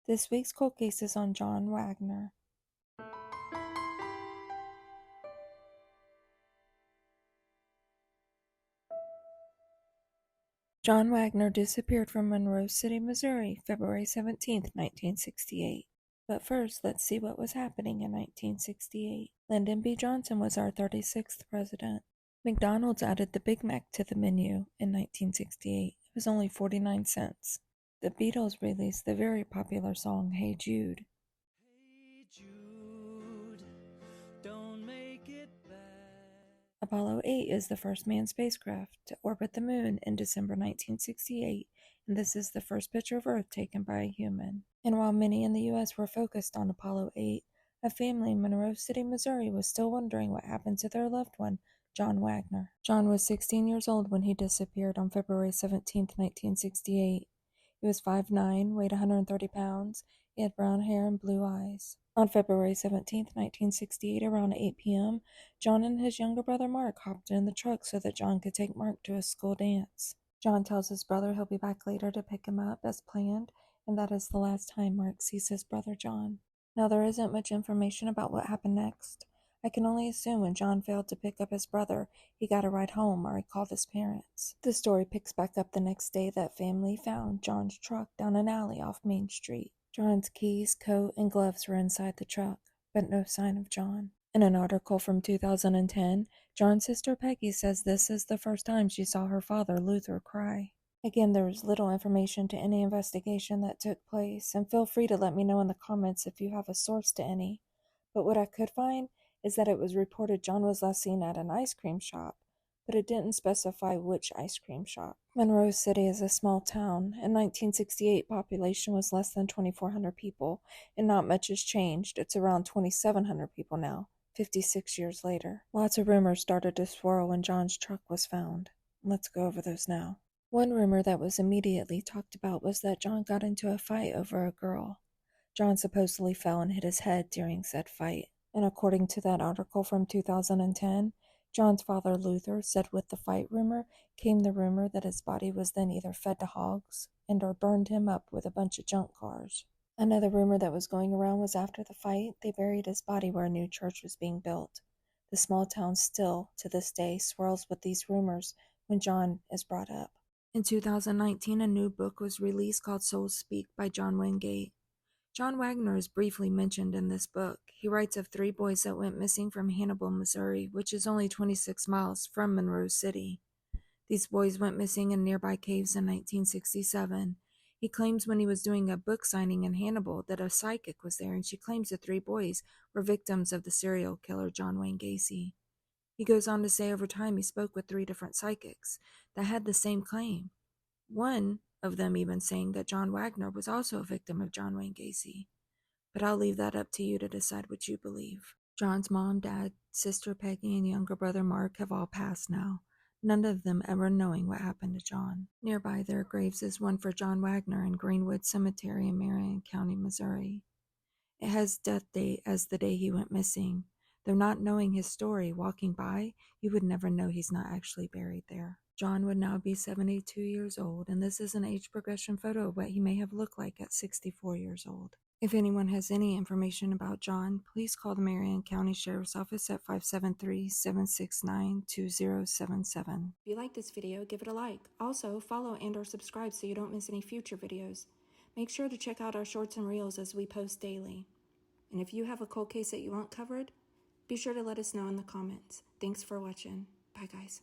This week's cold case is on John Wagner. John Wagner disappeared from Monroe City, Missouri, February 17, 1968. But first, let's see what was happening in 1968. Lyndon B. Johnson was our 36th president. McDonald's added the Big Mac to the menu in 1968. It was only 49 cents. The Beatles released the very popular song Hey Jude. Hey Jude, don't make it bad. Apollo 8 is the first manned spacecraft to orbit the moon in December 1968, and this is the first picture of Earth taken by a human. And while many in the U.S. were focused on Apollo 8, a family in Monroe City, Missouri was still wondering what happened to their loved one, John Wagner. John was 16 years old when he disappeared on February 17, 1968. He was 5'9", weighed 130 pounds, he had brown hair and blue eyes. On February 17, 1968, around 8 p.m., John and his younger brother Mark hopped in the truck so that John could take Mark to his school dance. John tells his brother he'll be back later to pick him up as planned, and that is the last time Mark sees his brother John. Now, there isn't much information about what happened next. I can only assume when John failed to pick up his brother, he got a ride home or he called his parents. The story picks back up the next day that family found John's truck down an alley off Main Street. John's keys, coat, and gloves were inside the truck, but no sign of John. In an article from 2010, John's sister Peggy says this is the first time she saw her father, Luther, cry. Again, there is little information to any investigation that took place, and feel free to let me know in the comments if you have a source to any. But what I could find is that it was reported John was last seen at an ice cream shop, but it didn't specify which ice cream shop. Monroe City is a small town. In 1968, population was less than 2,400 people, and not much has changed. It's around 2,700 people now, 56 years later. Lots of rumors started to swirl when John's truck was found. Let's go over those now. One rumor that was immediately talked about was that John got into a fight over a girl. John supposedly fell and hit his head during said fight. And according to that article from 2010, John's father Luther said with the fight rumor came the rumor that his body was then either fed to hogs and or burned him up with a bunch of junk cars. Another rumor that was going around was after the fight, they buried his body where a new church was being built. The small town still, to this day, swirls with these rumors when John is brought up. In 2019, a new book was released called Souls Speak by John Wingate. John Wagner is briefly mentioned in this book. He writes of 3 boys that went missing from Hannibal, Missouri, which is only 26 miles from Monroe City. These boys went missing in nearby caves in 1967. He claims when he was doing a book signing in Hannibal that a psychic was there, and she claims the 3 boys were victims of the serial killer John Wayne Gacy. He goes on to say over time he spoke with 3 different psychics that had the same claim. One of them even saying that John Wagner was also a victim of John Wayne Gacy. But I'll leave that up to you to decide what you believe. John's mom, dad, sister Peggy, and younger brother Mark have all passed now, none of them ever knowing what happened to John. Nearby their graves is one for John Wagner in Greenwood Cemetery in Marion County, Missouri. It has death date as the day he went missing. Though not knowing his story, walking by, you would never know he's not actually buried there. John would now be 72 years old, and this is an age progression photo of what he may have looked like at 64 years old. If anyone has any information about John, please call the Marion County Sheriff's Office at 573-769-2077. If you like this video, give it a like. Also, follow and or subscribe so you don't miss any future videos. Make sure to check out our shorts and reels as we post daily. And if you have a cold case that you want covered, be sure to let us know in the comments. Thanks for watching. Bye, guys.